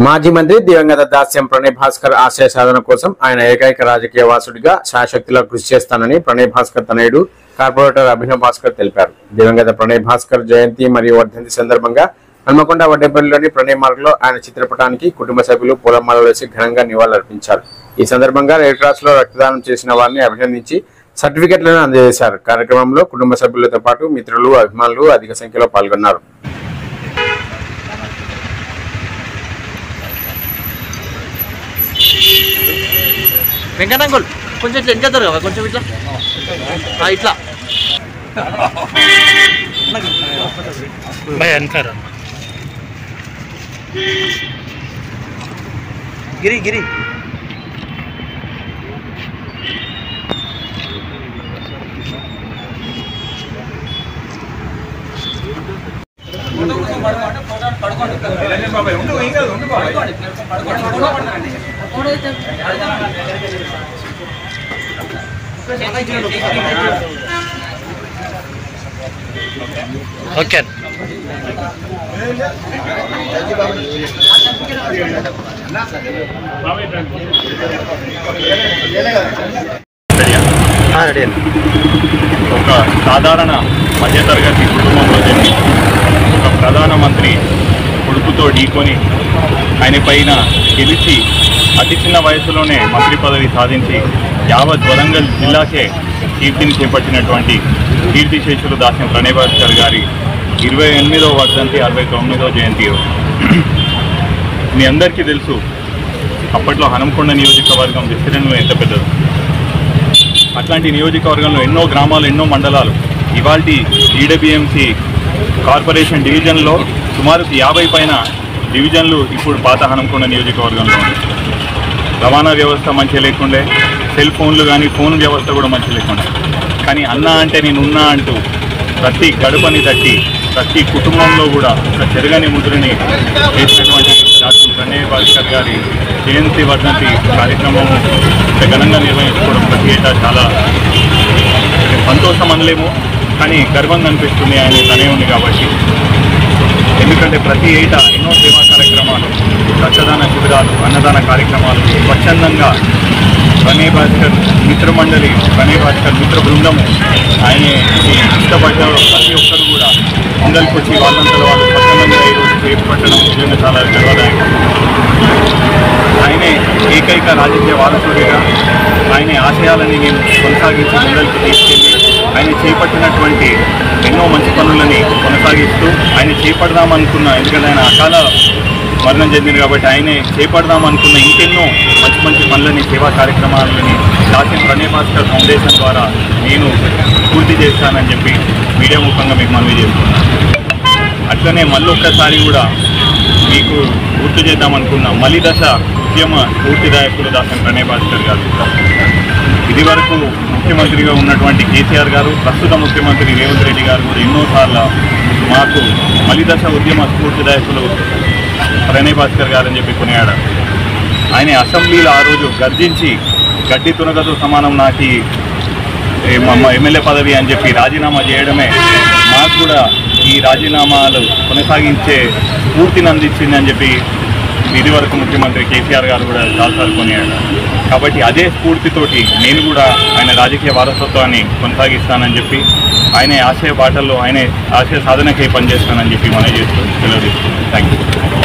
మాజీ మంత్రి దివంగత దాస్యం ప్రణయ్ భాస్కర్ ఆశయ సాధన కోసం ఆయన ఏకైక రాజకీయ వాసుడిగా శాశక్తిలో కృషి చేస్తానని ప్రణయ్ భాస్కర్ తనయుడు కార్పొరేటర్ అభినవ్ భాస్కర్ తెలిపారు. దివంగత ప్రణయ్ భాస్కర్ జయంతి మరియు వర్ధంతి సందర్భంగా హన్మకొండ వడ్డేపల్లిలోని ప్రణయ్ మార్గ్లో ఆయన చిత్రపటానికి కుటుంబ సభ్యులు పూలమాలలు వేసి ఘనంగా నివాళులర్పించారు. ఈ సందర్భంగా రెడ్ క్రాస్ లో రక్తదానం చేసిన వారిని అభినందించి సర్టిఫికెట్లను అందజేశారు. కార్యక్రమంలో కుటుంబ సభ్యులతో పాటు మిత్రులు, అభిమానులు అధిక సంఖ్యలో పాల్గొన్నారు. వెంకటంకుల్ కొంచెం ఇట్లా ఎంకేతారు కదా, కొంచెం ఇట్లా ఇట్లా వెనకారా గిరి గిరి ఓకే ఒక సాధారణ మధ్యతరగతి కుటుంబంలో జరిగి ఒక ప్రధానమంత్రి కొడుకుతో ఢీకొని ఆయన పైన గెలిచి అతి చిన్న వయసులోనే మంత్రి పదవి సాధించి యావత్ వరంగల్ జిల్లాకే కీర్తిని చేపట్టినటువంటి కీర్తిశేషులు దాస్యం ప్రణయ్ భాస్కర్ గారి 28వ వర్ధంతి 69వ జయంతి. మీ అందరికీ తెలుసు, అప్పట్లో హన్మకొండ నియోజకవర్గం విస్తీర్ణం ఎంత పెద్దది. అట్లాంటి నియోజకవర్గంలో ఎన్నో గ్రామాలు, ఎన్నో మండలాలు. ఇవాల్టి ఈడబ్ల్యూఎంసీ కార్పొరేషన్ డివిజన్లో సుమారు 50 పైన డివిజన్లు ఇప్పుడు పాత హన్మకొండ నియోజకవర్గంలో ఉంది. రవాణా వ్యవస్థ మంచిగా లేకుండే, సెల్ ఫోన్లు కానీ ఫోన్ వ్యవస్థ కూడా మంచిగా లేకుండే. కానీ అన్నా అంటే నేనున్నా అంటూ ప్రతి గడపని తట్టి ప్రతి కుటుంబంలో కూడా ఒక చెరగని ముద్రని చేసినటువంటి డాక్టర్ ప్రణయ్ భాస్కర్ గారి జయంతి వర్ధంతి కార్యక్రమం ఘనంగా నిర్వహించుకోవడం ప్రతి ఏటా చాలా సంతోషం అనలేము, కానీ గర్వంగా అనిపిస్తుంది ఆయన తనయుని కాబట్టి. ఎందుకంటే ప్రతి ఏటా ఎన్నో సేవా కార్యక్రమాలు, రక్తదాన శిబిరాలు, అన్నదాన కార్యక్రమాలు స్వచ్ఛందంగా ప్రణయ్ భాస్కర్ మిత్రమండలి, ప్రణయ్ భాస్కర్ మిత్ర బృందము ఆయన ఇష్టపడ్డ ప్రతి ఒక్కరు కూడా ముందరికి వచ్చి వాళ్ళంతా వాళ్ళు స్వచ్ఛందంగా ఈరోజు చేపట్టడం నిజంగా చాలా గర్వదాయకం. ఆయనే ఏకైక రాజకీయ వారసుడిగా ఆయన ఆశయాలని నేను కొనసాగించి ముందరికి తీసుకెళ్ళి ఆయన చేపట్టినటువంటి ఎన్నో మంచి పనులని కొనసాగిస్తూ ఆయన చేపడదామనుకున్న, ఎందుకంటే ఆయన అకాల మరణం చెందింది కాబట్టి ఆయనే చేపడదామనుకున్న ఇంకెన్నో మంచి మంచి పనులని, సేవా కార్యక్రమాలని దాస్యం ప్రణయ్ భాస్కర్ ఫౌండేషన్ ద్వారా నేను పూర్తి చేస్తానని చెప్పి మీడియా ముఖంగా మీకు మనవి చేస్తున్నాను. అట్లనే మళ్ళీ ఒక్కసారి కూడా మీకు గుర్తు చేద్దామనుకున్న మలిదశ ఉద్యమ స్ఫూర్తిదాయకులు దాస్యం ప్రణయ్ భాస్కర్ గారు. ఇది వరకు ముఖ్యమంత్రిగా ఉన్నటువంటి కేసీఆర్ గారు, ప్రస్తుత ముఖ్యమంత్రి రేవంత్ రెడ్డి గారు కూడా ఎన్నోసార్లు మాకు మలిదశ ఉద్యమ స్ఫూర్తిదాయకులు ప్రణయ్ భాస్కర్ గారు అని చెప్పి కొనియాడారు. ఆయన అసెంబ్లీలో ఆ రోజు గర్జించి గడ్డి తునగతో సమానం నాకు ఎమ్మెల్యే పదవి అని చెప్పి రాజీనామా చేయడమే మాకు కూడా ఈ రాజీనామాలు కొనసాగించే స్ఫూర్తిని అందించిందని చెప్పి ఇది వరకు ముఖ్యమంత్రి కేసీఆర్ గారు కూడా చాలాసార్లు కొనియాడారు. కాబట్టి అదే స్ఫూర్తితోటి నేను కూడా ఆయన రాజకీయ వారసత్వాన్ని కొనసాగిస్తానని చెప్పి ఆయన ఆశయ బాటల్లో ఆయన ఆశయ సాధనకే పనిచేస్తానని చెప్పి మనం చేస్తూ సెలవు తీసుకుంటాం. Thank you.